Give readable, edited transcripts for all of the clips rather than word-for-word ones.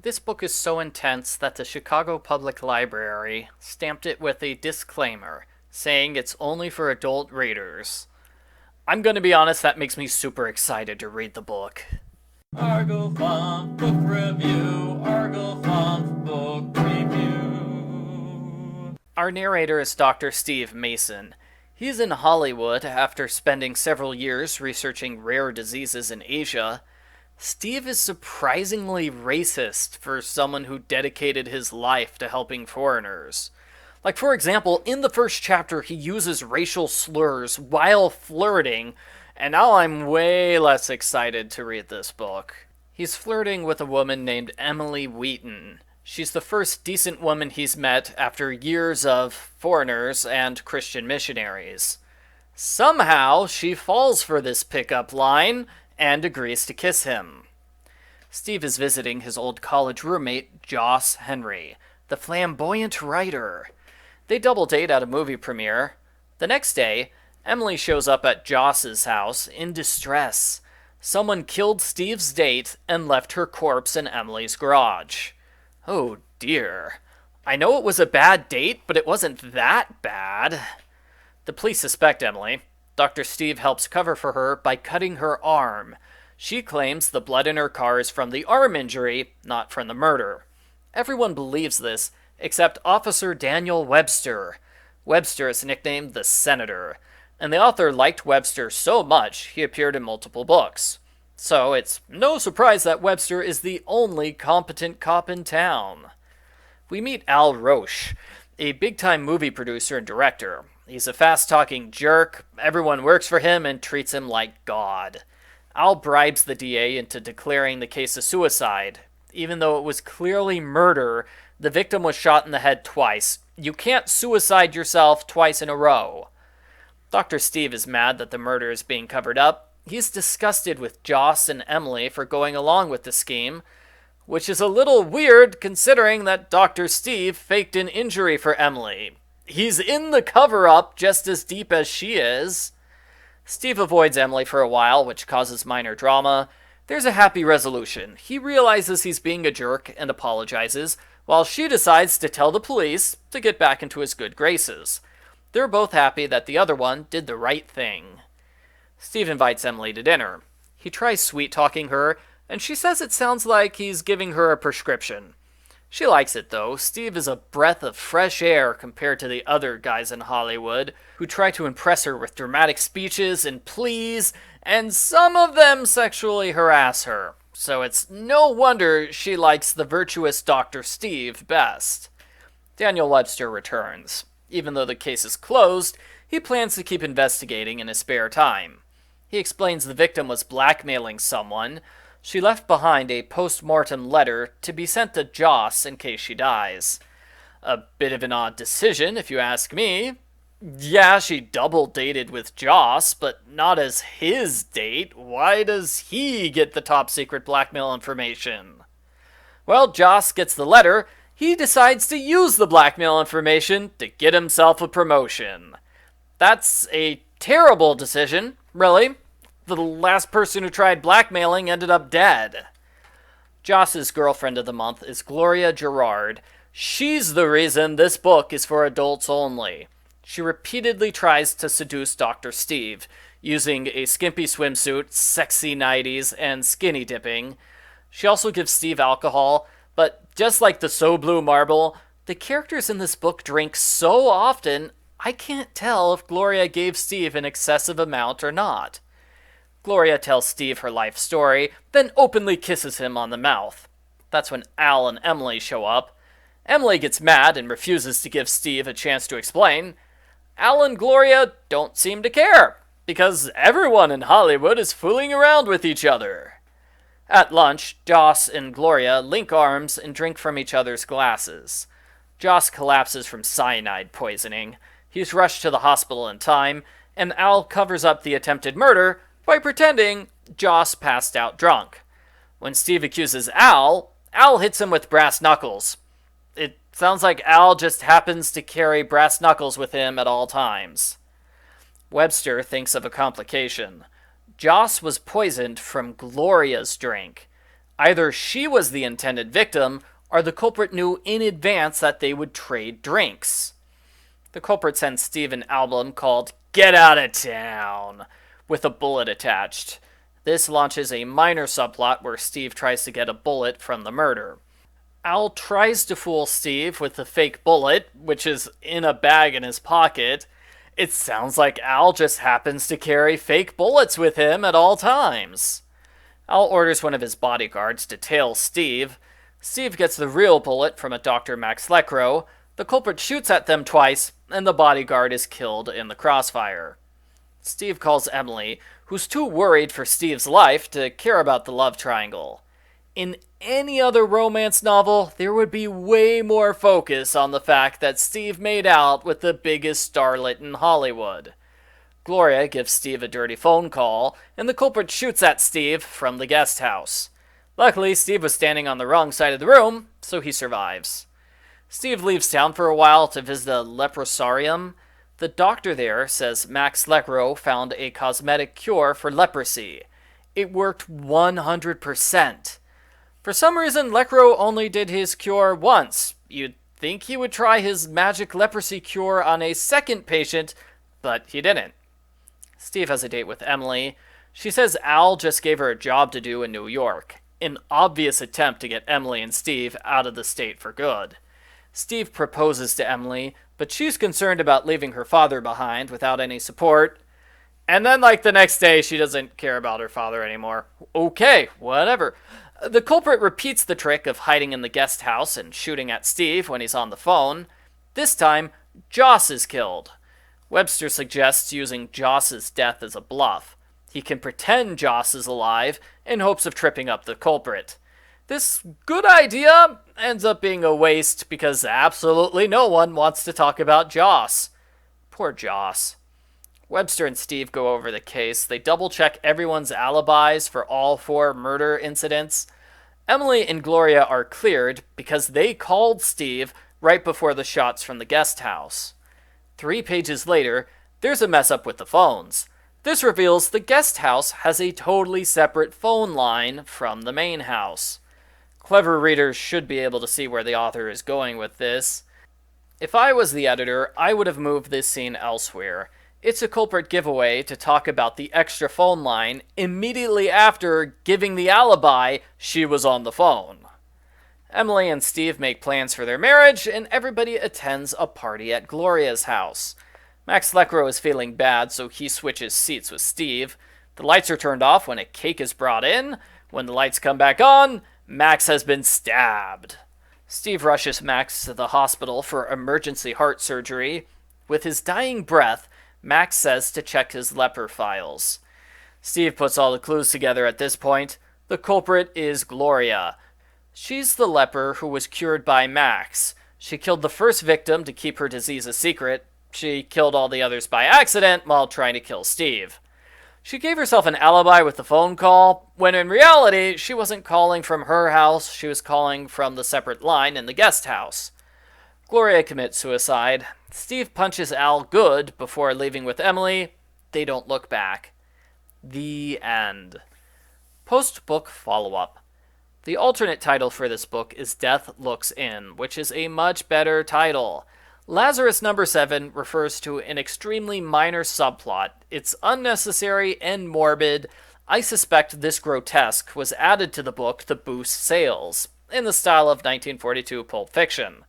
This book is so intense that the Chicago Public Library stamped it with a disclaimer saying it's only for adult readers. I'm gonna be honest, that makes me super excited to read the book. Argo Font Book Review, Argo Font Book Review. Our narrator is Dr. Steve Mason. He's in Hollywood after spending several years researching rare diseases in Asia. Steve is surprisingly racist for someone who dedicated his life to helping foreigners. Like, for example, in the first chapter, he uses racial slurs while flirting, and now I'm way less excited to read this book. He's flirting with a woman named Emily Wheaton. She's the first decent woman he's met after years of foreigners and Christian missionaries. Somehow, she falls for this pickup line and agrees to kiss him. Steve is visiting his old college roommate, Joss Henry, the flamboyant writer. They double date at a movie premiere. The next day, Emily shows up at Joss's house in distress. Someone killed Steve's date and left her corpse in Emily's garage. Oh dear. I know it was a bad date, but it wasn't that bad. The police suspect Emily. Dr. Steve helps cover for her by cutting her arm. She claims the blood in her car is from the arm injury, not from the murder. Everyone believes this, except Officer Daniel Webster. Webster is nicknamed the Senator, and the author liked Webster so much he appeared in multiple books. So it's no surprise that Webster is the only competent cop in town. We meet Al Roche, a big-time movie producer and director. He's a fast-talking jerk, everyone works for him and treats him like God. Al bribes the DA into declaring the case a suicide. Even though it was clearly murder, the victim was shot in the head twice. You can't suicide yourself twice in a row. Dr. Steve is mad that the murder is being covered up. He's disgusted with Joss and Emily for going along with the scheme, which is a little weird considering that Dr. Steve faked an injury for Emily. He's in the cover-up just as deep as she is. Steve avoids Emily for a while, which causes minor drama. There's a happy resolution. He realizes he's being a jerk and apologizes, while she decides to tell the police to get back into his good graces. They're both happy that the other one did the right thing. Steve invites Emily to dinner. He tries sweet-talking her, and she says it sounds like he's giving her a prescription. She likes it, though. Steve is a breath of fresh air compared to the other guys in Hollywood who try to impress her with dramatic speeches and pleas, and some of them sexually harass her. So it's no wonder she likes the virtuous Dr. Steve best. Daniel Webster returns. Even though the case is closed, he plans to keep investigating in his spare time. He explains the victim was blackmailing someone. She left behind a post-mortem letter to be sent to Joss in case she dies. A bit of an odd decision, if you ask me. Yeah, she double-dated with Joss, but not as his date. Why does he get the top-secret blackmail information? Well, Joss gets the letter. He decides to use the blackmail information to get himself a promotion. That's a terrible decision, really. The last person who tried blackmailing ended up dead. Joss's girlfriend of the month is Gloria Gerard. She's the reason this book is for adults only. She repeatedly tries to seduce Dr. Steve, using a skimpy swimsuit, sexy nighties, and skinny dipping. She also gives Steve alcohol, but just like the So Blue Marble, the characters in this book drink so often, I can't tell if Gloria gave Steve an excessive amount or not. Gloria tells Steve her life story, then openly kisses him on the mouth. That's when Al and Emily show up. Emily gets mad and refuses to give Steve a chance to explain. Al and Gloria don't seem to care, because everyone in Hollywood is fooling around with each other. At lunch, Joss and Gloria link arms and drink from each other's glasses. Joss collapses from cyanide poisoning. He's rushed to the hospital in time, and Al covers up the attempted murder by pretending Joss passed out drunk. When Steve accuses Al, Al hits him with brass knuckles. It sounds like Al just happens to carry brass knuckles with him at all times. Webster thinks of a complication. Joss was poisoned from Gloria's drink. Either she was the intended victim, or the culprit knew in advance that they would trade drinks. The culprit sends Steve an album called Get Out of Town, with a bullet attached. This launches a minor subplot where Steve tries to get a bullet from the murder. Al tries to fool Steve with the fake bullet, which is in a bag in his pocket. It sounds like Al just happens to carry fake bullets with him at all times. Al orders one of his bodyguards to tail Steve. Steve gets the real bullet from a Dr. Max Lecro. The culprit shoots at them twice, and the bodyguard is killed in the crossfire. Steve calls Emily, who's too worried for Steve's life to care about the love triangle. In any other romance novel, there would be way more focus on the fact that Steve made out with the biggest starlet in Hollywood. Gloria gives Steve a dirty phone call, and the culprit shoots at Steve from the guest house. Luckily, Steve was standing on the wrong side of the room, so he survives. Steve leaves town for a while to visit a leprosarium. The doctor there says Max Lecro found a cosmetic cure for leprosy. It worked 100%. For some reason, Lecro only did his cure once. You'd think he would try his magic leprosy cure on a second patient, but he didn't. Steve has a date with Emily. She says Al just gave her a job to do in New York, an obvious attempt to get Emily and Steve out of the state for good. Steve proposes to Emily, but she's concerned about leaving her father behind without any support. And then, the next day, she doesn't care about her father anymore. Okay, whatever. The culprit repeats the trick of hiding in the guest house and shooting at Steve when he's on the phone. This time, Joss is killed. Webster suggests using Joss's death as a bluff. He can pretend Joss is alive in hopes of tripping up the culprit. This good idea ends up being a waste because absolutely no one wants to talk about Joss. Poor Joss. Webster and Steve go over the case. They double-check everyone's alibis for all 4 murder incidents. Emily and Gloria are cleared because they called Steve right before the shots from the guest house. 3 pages later, there's a mess up with the phones. This reveals the guest house has a totally separate phone line from the main house. Clever readers should be able to see where the author is going with this. If I was the editor, I would have moved this scene elsewhere. It's a culprit giveaway to talk about the extra phone line immediately after giving the alibi she was on the phone. Emily and Steve make plans for their marriage, and everybody attends a party at Gloria's house. Max Lecro is feeling bad, so he switches seats with Steve. The lights are turned off when a cake is brought in. When the lights come back on, Max has been stabbed. Steve rushes Max to the hospital for emergency heart surgery. With his dying breath, Max says to check his leper files. Steve puts all the clues together at this point. The culprit is Gloria. She's the leper who was cured by Max. She killed the first victim to keep her disease a secret. She killed all the others by accident while trying to kill Steve. She gave herself an alibi with the phone call, when in reality, she wasn't calling from her house, she was calling from the separate line in the guest house. Gloria commits suicide. Steve punches Al good before leaving with Emily. They don't look back. The end. Post-book follow-up. The alternate title for this book is Death Looks In, which is a much better title. Lazarus number 7 refers to an extremely minor subplot. It's unnecessary and morbid. I suspect this grotesque was added to the book to boost sales, in the style of 1942 Pulp Fiction.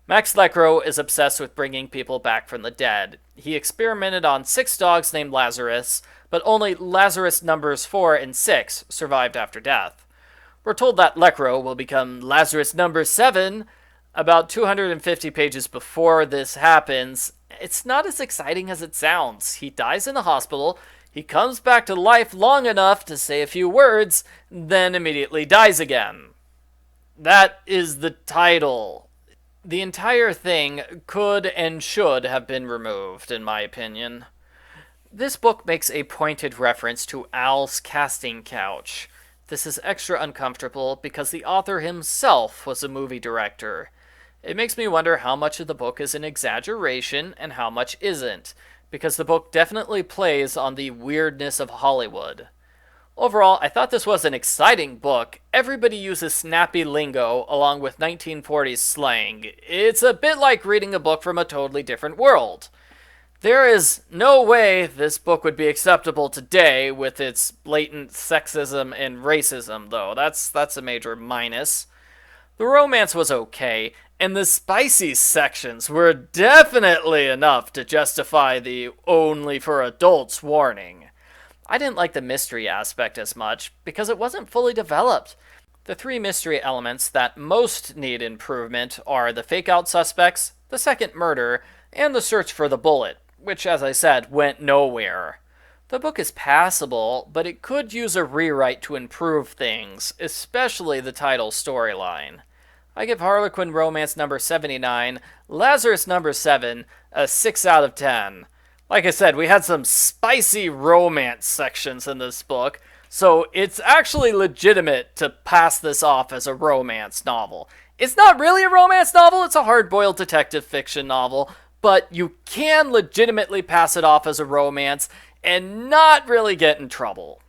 Max Lecro is obsessed with bringing people back from the dead. He experimented on 6 dogs named Lazarus, but only Lazarus numbers 4 and 6 survived after death. We're told that Lecro will become Lazarus number 7 about 250 pages before this happens. It's not as exciting as it sounds. He dies in the hospital, he comes back to life long enough to say a few words, then immediately dies again. That is the title. The entire thing could and should have been removed, in my opinion. This book makes a pointed reference to Al's casting couch. This is extra uncomfortable because the author himself was a movie director. It makes me wonder how much of the book is an exaggeration and how much isn't, because the book definitely plays on the weirdness of Hollywood. Overall, I thought this was an exciting book. Everybody uses snappy lingo along with 1940s slang. It's a bit like reading a book from a totally different world. There is no way this book would be acceptable today with its blatant sexism and racism, though. That's a major minus. The romance was okay, and the spicy sections were definitely enough to justify the only for adults warning. I didn't like the mystery aspect as much because it wasn't fully developed. The three mystery elements that most need improvement are the fake out suspects, the second murder, and the search for the bullet, which, as I said, went nowhere. The book is passable, but it could use a rewrite to improve things, especially the title storyline. I give Harlequin Romance number 79, Lazarus number 7, a 6 out of 10. Like I said, we had some spicy romance sections in this book, so it's actually legitimate to pass this off as a romance novel. It's not really a romance novel, it's a hard-boiled detective fiction novel, but you can legitimately pass it off as a romance and not really get in trouble.